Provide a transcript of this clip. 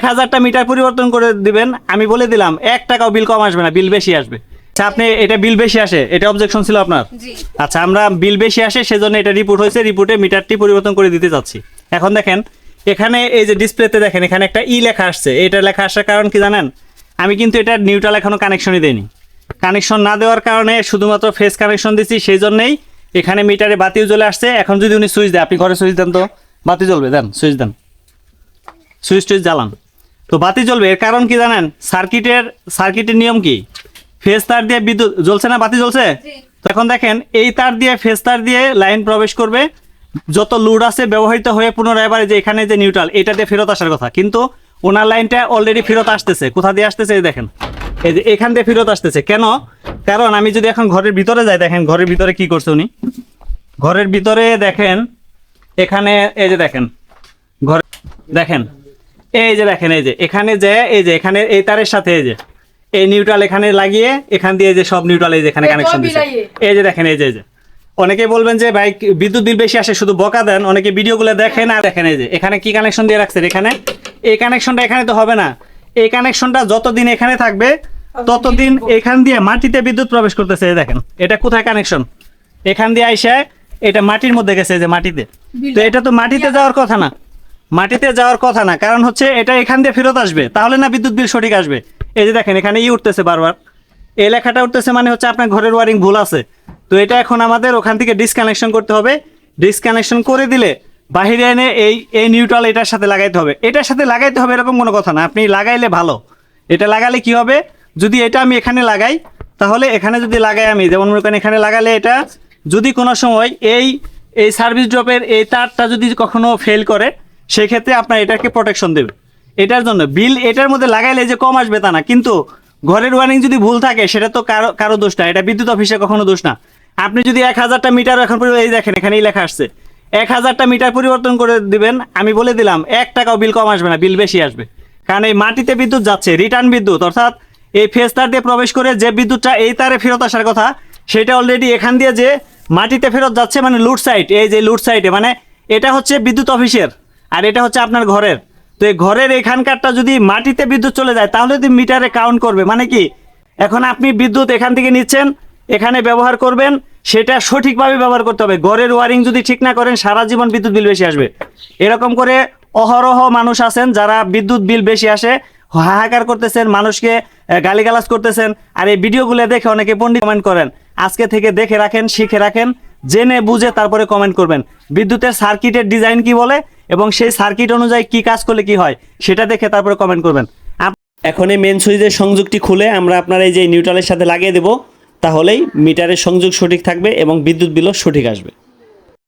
1000টা metre পরিবর্তন করে দিবেন, আমি বলে দিলাম 1 টাকাও বিল কম আসবে না, বিল বেশি আসবে। আচ্ছা, আপনি এটা বিল বেশি আসে, এটা অবজেকশন ছিল আপনার? আচ্ছা, আমরা বিল বেশি আসে সেজন্য এটা রিপোর্ট হয়েছে, রিপোর্টে মিটারটি পরিবর্তন করে দিতে চাচ্ছি। এখন দেখেন এখানে এই যে ডিসপ্লেতে দেখেন এখানে একটা ই লেখা আসছে। এটা লেখা আসার কারণ কি জানেন? আমি কিন্তু এটা নিউট্রাল এখনো কানেকশনই দেইনি। কানেকশন না দেওয়ার কারণে শুধুমাত্র ফেস কানেকশন দিচ্ছি, সেই জন্যই এখানে মিটারে বাতিও জ্বলে আসছে। এখন যদি উনি সুইচ দেয়, আপনি ঘরে সুইচ দেন তো বাতি জ্বলবে, দেন সুইচ দেন, সুইচ টুইচ জ্বালান তো বাতি জ্বলবে। এর কারণ কি জানেন? সার্কিটের নিয়ম কি? ফেজ তার দিয়ে বিদ্যুৎ জ্বলছে না, বাতি জ্বলছে। তো এখন দেখেন এই তার দিয়ে ফেজ তার দিয়ে লাইন প্রবেশ করবে, যত লোড আছে ব্যবহৃত হয়ে পুনরায় এবারে যে এখানে যে নিউট্রাল এটা দিয়ে ফেরত আসার কথা, কিন্তু ওনার লাইনটা অলরেডি ফেরত আসতেছে। কোথা দিয়ে আসতেছে? এই দেখেন, এই যে এখান দিয়ে ফেরত আসতেছে। কেন? কারণ আমি যদি এখন ঘরের ভিতরে যাই, দেখেন ঘরের ভিতরে কি করছে উনি। ঘরের ভিতরে দেখেন এখানে এই যে দেখেন ঘর দেখেন এই যে দেখেন এই যে এখানে যে এই যে এখানে এই তারের সাথে এই যে এই নিউট্রাল এখানে লাগিয়ে এখান দিয়ে যে সব নিউট্রাল এই যে এখানে কানেকশন দিচ্ছে। এই যে দেখেন এই যে অনেকে বলবেন যে ভাই বিদ্যুৎ বিল বেশি আসে, শুধু বকা দেন। অনেকে ভিডিওগুলো দেখেন আর দেখেন এই যে এখানে কি কানেকশন দিয়ে রাখছেন। এখানে এই কানেকশনটা এখানে তো হবে না, এই কানেকশনটা যতদিন এখানে থাকবে ততদিন এখান দিয়ে মাটিতে বিদ্যুৎ প্রবেশ করতেছে। এই দেখেন এটা কোথায় কানেকশন, এখান দিয়ে আইসা এটা মাটির মধ্যে গেছে, যে মাটিতে। তো এটা তো মাটিতে যাওয়ার কথা না, মাটিতে যাওয়ার কথা না, কারণ হচ্ছে এটা এখান দিয়ে ফেরত আসবে, তাহলে না বিদ্যুৎ বিল সঠিক আসবে। এই যে দেখেন এখানে ই উঠতেছে বারবার, এই লেখাটা উঠতেছে, মানে হচ্ছে আপনার ঘরের ওয়ারিং ভুল আছে। তো এটা এখন আমাদের ওখান থেকে ডিসকানেকশন করতে হবে। ডিসকানেকশন করে দিলে বাহিরে এনে এই নিউট্রাল এটার সাথে লাগাইতে হবে। এটার সাথে লাগাইতে হবে এরকম কোনো কথা না, আপনি লাগাইলে ভালো। এটা লাগালে কি হবে, যদি এটা আমি এখানে লাগাই, তাহলে এখানে যদি লাগাই আমি, যেমন মনে করেন এখানে লাগালে এটা যদি কোনো সময় এই সার্ভিস ড্রপের এই তারটা যদি কখনো ফেল করে, সেক্ষেত্রে আপনার এটাকে প্রোটেকশন দেবে। এটার জন্য বিল এটার মধ্যে লাগাইলে যে কম আসবে তা না, কিন্তু ঘরের ওয়ারিং যদি ভুল থাকে সেটা তো কারো দোষ না, এটা বিদ্যুৎ অফিসে কখনো দোষ না। আপনি যদি 1000টা মিটার এখন এই দেখেন এখানেই লেখা আসছে 1000টা মিটার পরিবর্তন করে দিবেন, আমি বলে দিলাম 1 টাকাও বিল কম আসবে না, বিল বেশি আসবে। কারণ এই মাটিতে বিদ্যুৎ যাচ্ছে, রিটার্ন বিদ্যুৎ, অর্থাৎ এই ফেজ তার দিয়ে প্রবেশ করে যে বিদ্যুৎটা এই তারে ফেরত আসার কথা, সেটা অলরেডি এখান দিয়ে যে মাটিতে ফেরত যাচ্ছে, মানে লুড সাইড, এই যে লুড সাইডে, মানে এটা হচ্ছে বিদ্যুৎ অফিসের আর এটা হচ্ছে আপনার ঘরের। তো এই ঘরের এখানকারটা যদি মাটিতে বিদ্যুৎ চলে যায় তাহলে তো মিটারে কাউন্ট করবে। মানে কি, এখন আপনি বিদ্যুৎ এখান থেকে নিচ্ছেন, এখানে ব্যবহার করবেন, সেটা সঠিকভাবে ব্যবহার করতে হবে। ঘরের ওয়ারিং যদি ঠিক না করেন সারা জীবন বিদ্যুৎ বিল বেশি আসবে। এরকম করে অহরহ মানুষ আছেন যারা বিদ্যুৎ বিল বেশি আসে হাহাকার করতেছেন, মানুষকে গালিগালাজ করতেছেন, আর এই ভিডিওগুলো দেখে অনেকে পণ্ডিত কমেন্ট করেন। আজকে থেকে দেখে রাখেন, শিখে রাখেন, জেনে বুঝে তারপরে কমেন্ট করবেন। বিদ্যুতের সার্কিটের ডিজাইন কি বলে এবং সেই সার্কিট অনুযায়ী কি কাজ করলে কি হয় সেটা দেখে তারপরে কমেন্ট করবেন। এখন এই মেন সুইচের সংযোগটি খুলে আমরা আপনার এই যে নিউট্রালের সাথে লাগিয়ে দেব, তাহলেই মিটারের সংযোগ সঠিক থাকবে এবং বিদ্যুৎ বিলও সঠিক আসবে।